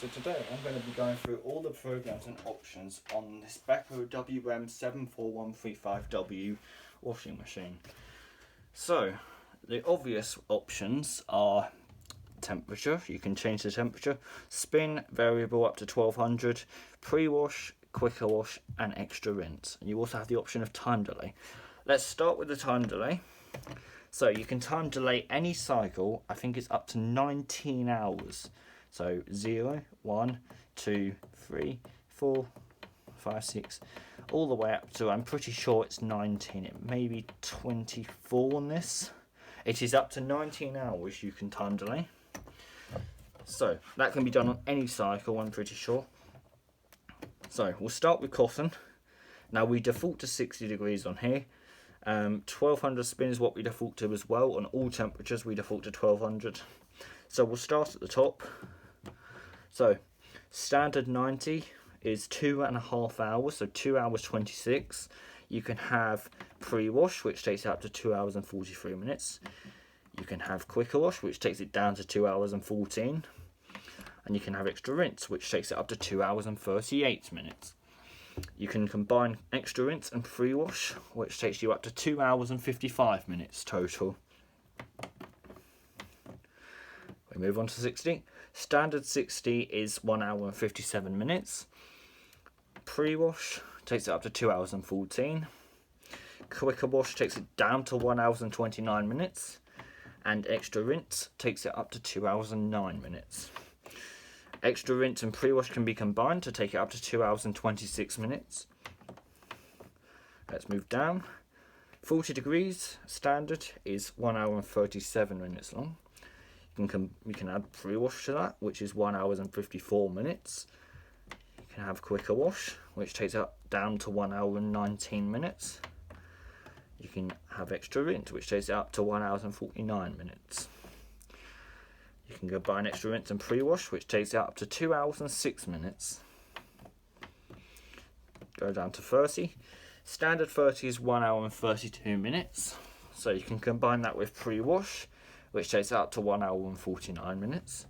So today I'm going to be going through all the programs and options on this beko WM74135W washing machine. So the obvious options are temperature, you can change the temperature, spin variable up to 1200, pre-wash, quicker wash and extra rinse. And you also have the option of time delay. Let's start with the time delay. So you can time delay any cycle, I think it's up to 19 hours. So 0, 1, 2, 3, 4, 5, 6, all the way up to, I'm pretty sure it's 19, it may be 24 on this. It is up to 19 hours you can time delay. So that can be done on any cycle, I'm pretty sure. So we'll start with cotton. Now we default to 60 degrees on here. 1200 spin is what we default to as well. On all temperatures we default to 1200. So we'll start at the top. So standard 90 is 2.5 hours, so 2 hours 26. You can have pre-wash, which takes it up to 2 hours and 43 minutes. You can have quicker wash, which takes it down to 2 hours and 14. And you can have extra rinse, which takes it up to 2 hours and 38 minutes. You can combine extra rinse and pre-wash, which takes you up to 2 hours and 55 minutes total. We move on to 60. Standard 60 is 1 hour and 57 minutes. Pre-wash takes it up to 2 hours and 14. Quicker wash takes it down to 1 hour and 29 minutes. And extra rinse takes it up to 2 hours and 9 minutes. Extra rinse and pre-wash can be combined to take it up to 2 hours and 26 minutes. Let's move down. 40 degrees standard is 1 hour and 37 minutes long. You can add pre-wash to that, which is 1 hour and 54 minutes. You can have quicker wash, which takes it down to 1 hour and 19 minutes. You can have extra rinse, which takes it up to 1 hour and 49 minutes. You can combine extra rinse and pre-wash, which takes it up to 2 hours and 6 minutes. Go down to 30. Standard 30 is 1 hour and 32 minutes. So you can combine that with pre-wash, which takes it up to 1 hour and 49 minutes.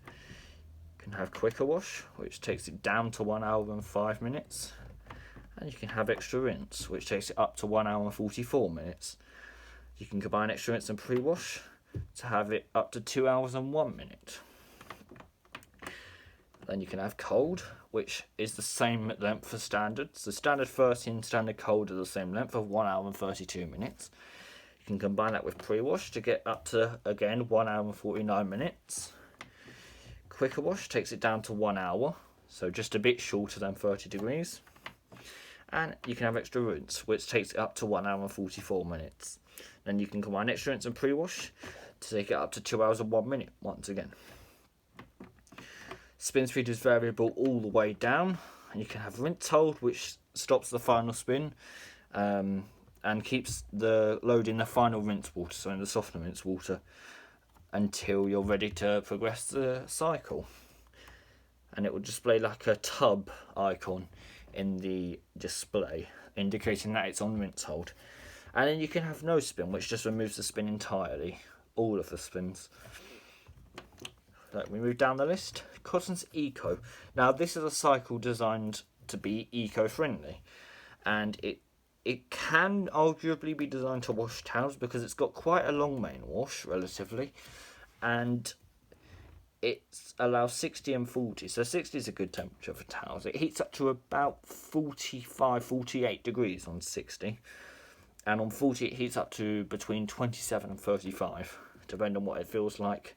You can have quicker wash, which takes it down to 1 hour and 5 minutes. And you can have extra rinse, which takes it up to 1 hour and 44 minutes. You can combine extra rinse and pre-wash to have it up to 2 hours and 1 minute. Then you can have cold, which is the same length for standard. So standard 30 and standard cold are the same length of 1 hour and 32 minutes. You can combine that with pre-wash to get up to, again, 1 hour and 49 minutes. Quicker wash takes it down to 1 hour, so just a bit shorter than 30 degrees. And you can have extra rinse, which takes it up to 1 hour and 44 minutes. Then you can combine extra rinse and pre-wash to take it up to 2 hours and 1 minute once again. Spin speed is variable all the way down, and you can have rinse hold, which stops the final spin and keeps the load in the final rinse water, so in the softener rinse water, until you're ready to progress the cycle. And it will display like a tub icon in the display, indicating that it's on rinse hold. And then you can have no spin, which just removes the spin entirely, all of the spins. So we move down the list. Cotton's Eco. Now this is a cycle designed to be eco-friendly, and it can arguably be designed to wash towels because it's got quite a long main wash relatively, and it allows 60 and 40. So 60 is a good temperature for towels. It heats up to about 45, 48 degrees on 60. And on 40 it heats up to between 27 and 35, depending on what it feels like.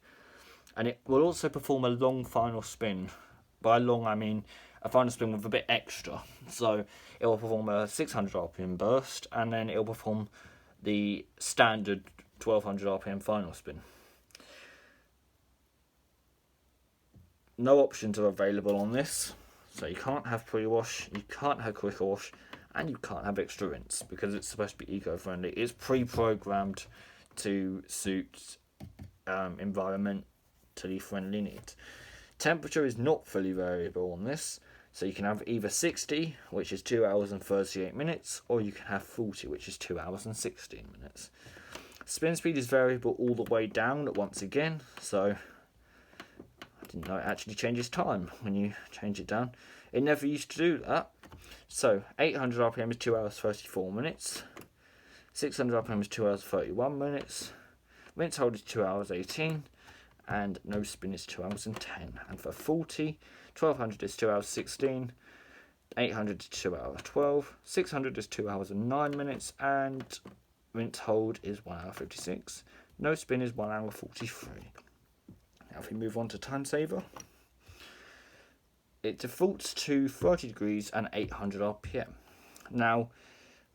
And it will also perform a long final spin. By long I mean a final spin with a bit extra. So it will perform a 600 RPM burst, and then it will perform the standard 1200 RPM final spin. No options are available on this. So you can't have pre-wash, you can't have quicker wash, and you can't have extra rinse because it's supposed to be eco-friendly. It's pre-programmed to suit environmentally friendly needs. Temperature is not fully variable on this, so you can have either 60, which is 2 hours and 38 minutes, or you can have 40, which is 2 hours and 16 minutes. Spin speed is variable all the way down once again, so Didn't know it actually changes time when you change it down. It never used to do that. So 800 RPM is 2 hours 34 minutes. 600 RPM is 2 hours 31 minutes. Rinse hold is 2 hours 18. And no spin is 2 hours and 10. And for 40, 1200 is 2 hours 16. 800 is 2 hours 12. 600 is 2 hours and 9 minutes. And rinse hold is 1 hour 56. No spin is 1 hour 43. Now if we move on to time saver, it defaults to 30 degrees and 800 RPM. Now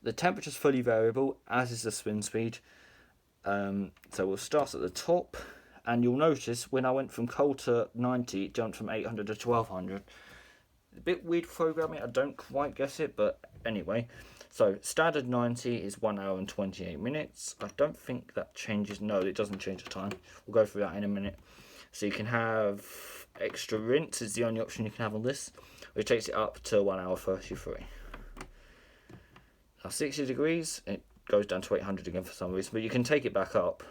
the temperature is fully variable, as is the spin speed. So we'll start at the top, and you'll notice when I went from cold to 90, it jumped from 800 to 1200. A bit weird programming, I don't quite guess it, but anyway. So standard 90 is 1 hour and 28 minutes. I don't think that changes. No, it doesn't change the time. We'll go through that in a minute. So you can have extra rinse is the only option you can have on this, which takes it up to 1 hour 33. Now 60 degrees, it goes down to 800 again for some reason, but you can take it back up.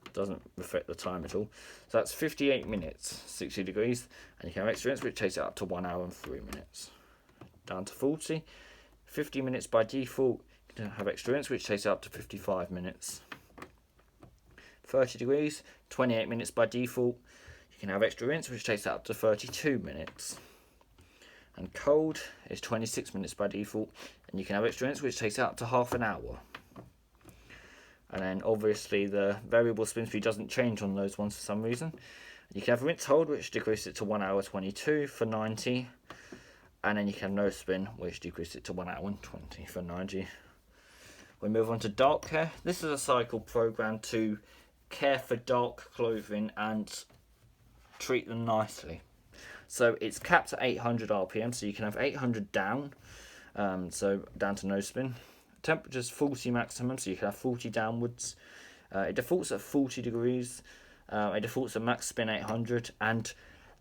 It doesn't affect the time at all. So that's 58 minutes, 60 degrees, and you can have extra rinse, which takes it up to 1 hour and 3 minutes. Down to 40, 50 minutes by default, you can have extra rinse, which takes it up to 55 minutes. 30 degrees, 28 minutes by default, you can have extra rinse, which takes it up to 32 minutes. And cold is 26 minutes by default, and you can have extra rinse, which takes it up to half an hour. And then obviously the variable spin speed doesn't change on those ones for some reason. You can have rinse hold, which decreases it to 1 hour 22 for 90. And then you can have no spin, which decreases it to 1 hour and 20 for 90. We move on to dark care. This is a cycle programmed to care for dark clothing and treat them nicely. So it's capped at 800 RPM, so you can have 800 down, so down to no spin. Temperature's 40 maximum, so you can have 40 downwards. It defaults at 40 degrees. It defaults at max spin 800, and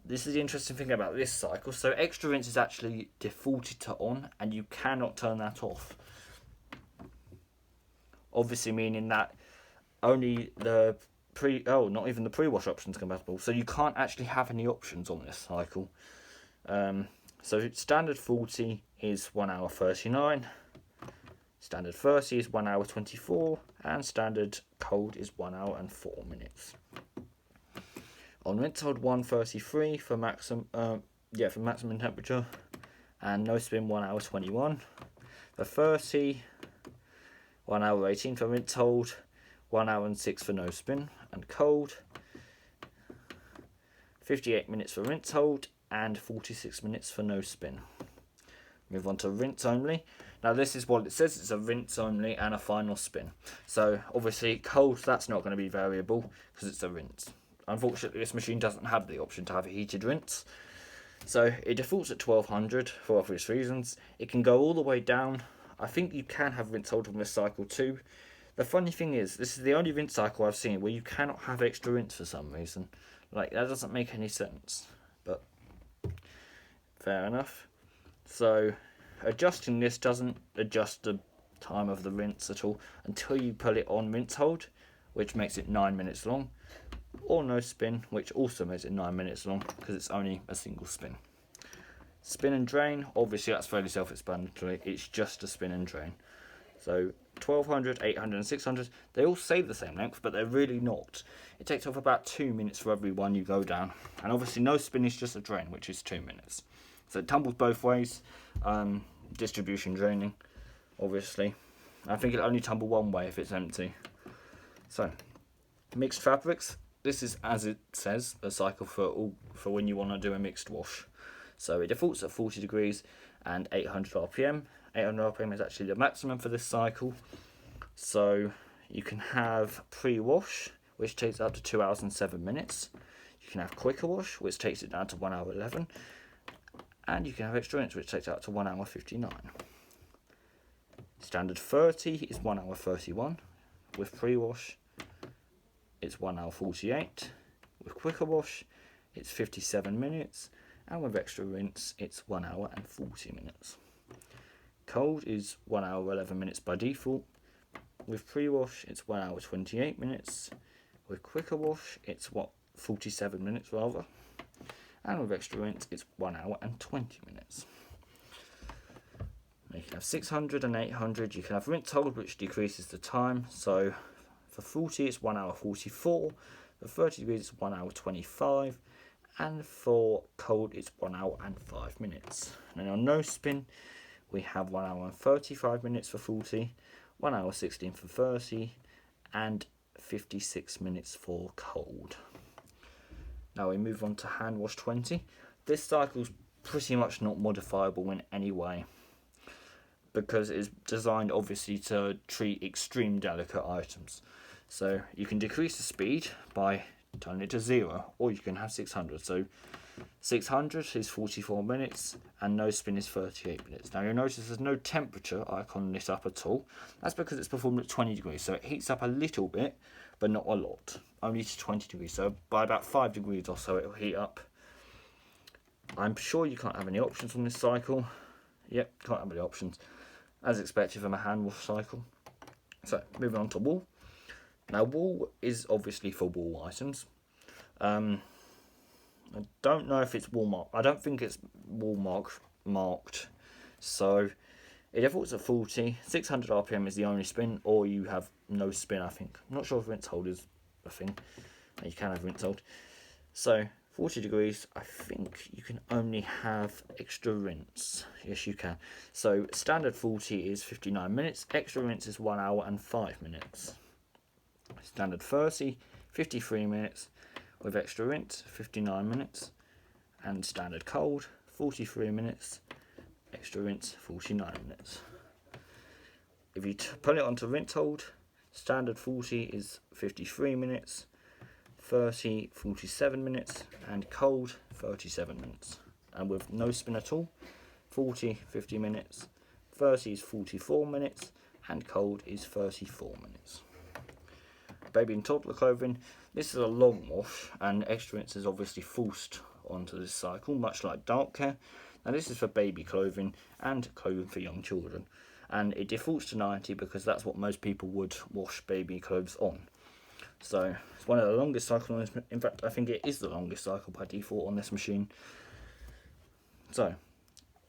this is the interesting thing about this cycle. So extra rinse is actually defaulted to on, and you cannot turn that off. Obviously meaning that only the not even the pre-wash option's compatible. So you can't actually have any options on this cycle. So standard 40 is 1 hour 39. Standard 30 is 1 hour 24. And standard cold is 1 hour and 4 minutes. On rinse hold 133 for maximum temperature. And no spin 1 hour 21. For 30, 1 hour 18 for rinse hold. 1 hour and 6 for no spin, and cold 58 minutes for rinse hold and 46 minutes for no spin. Move on to rinse only. Now this is what it says, it's a rinse only and a final spin. So obviously cold, that's not going to be variable because it's a rinse. Unfortunately this machine doesn't have the option to have a heated rinse. So it defaults at 1200 for obvious reasons. It can go all the way down. I think you can have rinse hold on this cycle too. The funny thing is, this is the only rinse cycle I've seen where you cannot have extra rinse for some reason. Like, that doesn't make any sense. But, fair enough. So, adjusting this doesn't adjust the time of the rinse at all until you put it on rinse hold, which makes it 9 minutes long. Or no spin, which also makes it 9 minutes long, because it's only a single spin. Spin and drain, obviously that's fairly self-explanatory. It's just a spin and drain. So 1200, 800 and 600, they all say the same length, but they're really not. It takes off about 2 minutes for every one you go down. And obviously no spin is just a drain, which is 2 minutes. So it tumbles both ways. Distribution draining, obviously. I think it'll only tumble one way if it's empty. So, mixed fabrics. This is, as it says, a cycle for when you want to do a mixed wash. So it defaults at 40 degrees and 800 RPM. 800 RPM is actually the maximum for this cycle. So you can have pre-wash, which takes it up to 2 hours and 7 minutes. You can have quicker wash, which takes it down to 1 hour 11. And you can have extra rinse, which takes it up to 1 hour 59. Standard 30 is 1 hour 31. With pre-wash, it's 1 hour 48. With quicker wash, it's 57 minutes. And with extra rinse, it's 1 hour and 40 minutes. Cold is 1 hour 11 minutes by default. With pre-wash, it's 1 hour 28 minutes. With quicker wash, it's 47 minutes rather. And with extra rinse, it's 1 hour and 20 minutes. You can have 600 and 800. You can have rinse hold, which decreases the time. So for 40, it's 1 hour 44. For 30 degrees, it's 1 hour 25. And for cold, it's 1 hour and 5 minutes. And on no spin, we have 1 hour and 35 minutes for 40, 1 hour 16 for 30, and 56 minutes for cold. Now we move on to hand wash 20. This cycle's pretty much not modifiable in any way, because it's designed obviously to treat extreme delicate items. So you can decrease the speed by turning it to 0, or you can have 600. So 600 is 44 minutes and no spin is 38 minutes. Now you'll notice there's no temperature icon lit up at all. That's because it's performed at 20 degrees, so it heats up a little bit but not a lot, only to 20 degrees. So by about 5 degrees or so it will heat up. I'm sure you can't have any options on this cycle. Yep, can't have any options, as expected from a hand wash cycle. So moving on to wool. Now wool is obviously for wool items. I don't know if it's wool marked. I don't think it's wool marked. So it defaults at 40. 600 RPM is the only spin, or you have no spin, I think. I'm not sure if rinse hold is a thing. You can have rinse hold. So 40 degrees, I think you can only have extra rinse. Yes, you can. So standard 40 is 59 minutes. Extra rinse is 1 hour and 5 minutes. Standard 30, 53 minutes. With extra rinse, 59 minutes. And standard cold, 43 minutes. Extra rinse, 49 minutes. If you put it onto rinse hold, standard 40 is 53 minutes. 30, 47 minutes, and cold, 37 minutes. And with no spin at all, 40, 50 minutes, 30 is 44 minutes, and cold is 34 minutes. Baby and toddler clothing, this is a long wash, and extra rinse is obviously forced onto this cycle, much like dark care. Now this is for baby clothing and clothing for young children, and it defaults to 90 because that's what most people would wash baby clothes on. So it's one of the longest cycles. In fact, I think it is the longest cycle by default on this machine. So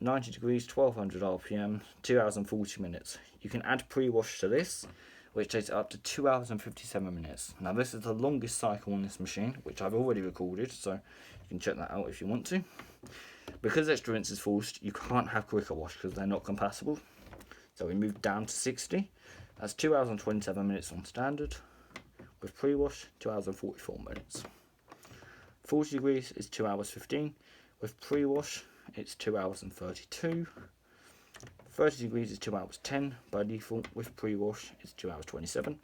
90 degrees, 1200 RPM, 2 hours and 40 minutes. You can add pre-wash to this, which takes it up to 2 hours and 57 minutes. Now this is the longest cycle on this machine, which I've already recorded, so you can check that out if you want to. Because extra rinse is forced, you can't have quicker wash because they're not compatible. So we move down to 60. That's 2 hours and 27 minutes on standard. With pre-wash, 2 hours and 44 minutes. 40 degrees is 2 hours 15. With pre-wash, it's 2 hours and 32. 30 degrees is 2 hours 10 by default. With pre-wash, it's 2 hours 27.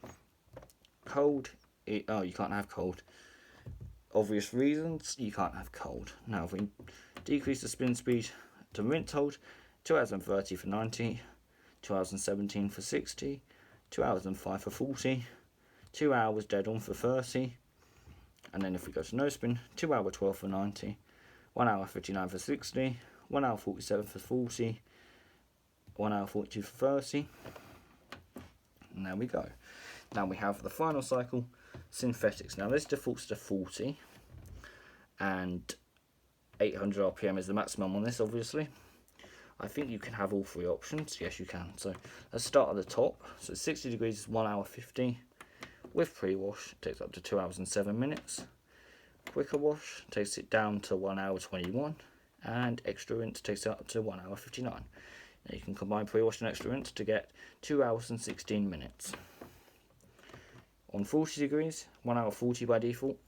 Cold, you can't have cold. Obvious reasons, you can't have cold. Now, if we decrease the spin speed to rinse hold, 2 hours and 30 for 90, 2 hours and 17 for 60, 2 hours and 5 for 40, 2 hours dead on for 30, and then if we go to no spin, 2 hour 12 for 90, 1 hour 59 for 60, 1 hour 47 for 40, 1 hour 42 for 30, and there we go. Now we have the final cycle, synthetics. Now this defaults to 40, and 800 RPM is the maximum on this, obviously. I think you can have all three options. Yes, you can. So let's start at the top. So 60 degrees is 1 hour 50. With pre-wash, it takes up to 2 hours and 7 minutes. Quicker wash takes it down to 1 hour 21. And extra rinse takes it up to 1 hour 59. Now you can combine pre-wash and extra rinse to get 2 hours and 16 minutes. On 40 degrees, 1 hour 40 by default.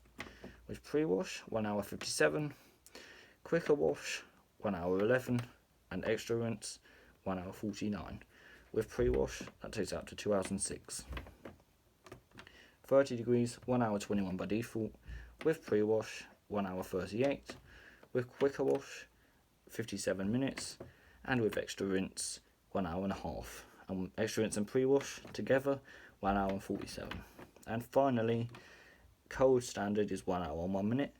With pre-wash, 1 hour 57. Quicker wash, 1 hour 11. And extra rinse, 1 hour 49. With pre-wash, that takes it up to 2 hours and 6. 30 degrees, 1 hour 21 by default. With pre-wash, 1 hour 38. With quicker wash, 57 minutes. And with extra rinse, 1 hour and a half. And extra rinse and pre-wash together, 1 hour and 47. And finally, cold standard is 1 hour and 1 minute.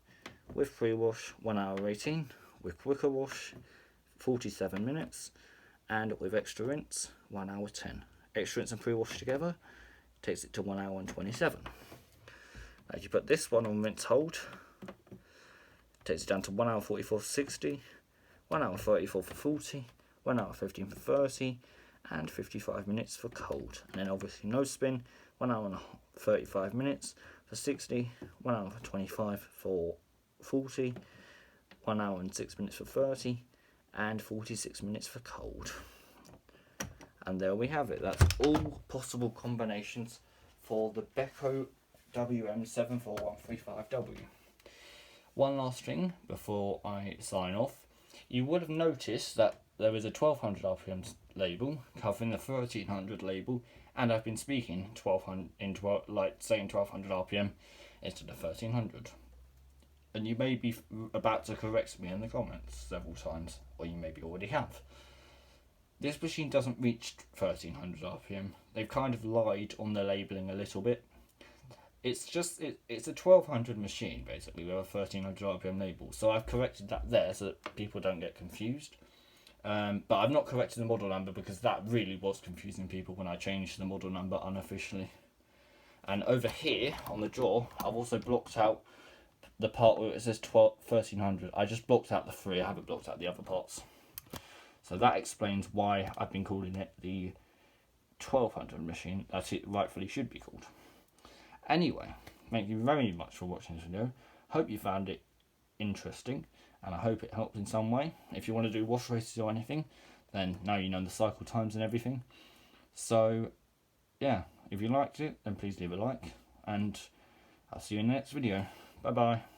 With pre-wash, 1 hour 18. With quicker wash, 47 minutes. And with extra rinse, 1 hour 10. Extra rinse and pre-wash together takes it to 1 hour and 27. As you put this one on rinse hold, Takes it down to 1 hour 44 for 60, 1 hour 34 for 40, 1 hour 15 for 30, and 55 minutes for cold. And then obviously no spin, 1 hour and 35 minutes for 60, 1 hour 25 for 40, 1 hour and 6 minutes for 30, and 46 minutes for cold. And there we have it. That's all possible combinations for the beko WM74135W. One last thing before I sign off. You would have noticed that there is a 1200 RPM label covering the 1300 label, and I've been speaking 1200 like saying 1200 RPM instead of 1300. And you may be about to correct me in the comments several times, or you maybe already have. This machine doesn't reach 1300 RPM. They've kind of lied on the labelling a little bit. It's just, it's a 1200 machine basically with a 1300 RPM label. So I've corrected that there so that people don't get confused. But I've not corrected the model number because that really was confusing people when I changed the model number unofficially. And over here on the drawer, I've also blocked out the part where it says 1300. I just blocked out the 3, I haven't blocked out the other parts. So that explains why I've been calling it the 1200 machine, that it rightfully should be called. Anyway, thank you very much for watching this video. Hope you found it interesting, and I hope it helped in some way. If you want to do wash races or anything, then now you know the cycle times and everything. So, yeah, if you liked it, then please leave a like, and I'll see you in the next video. Bye bye.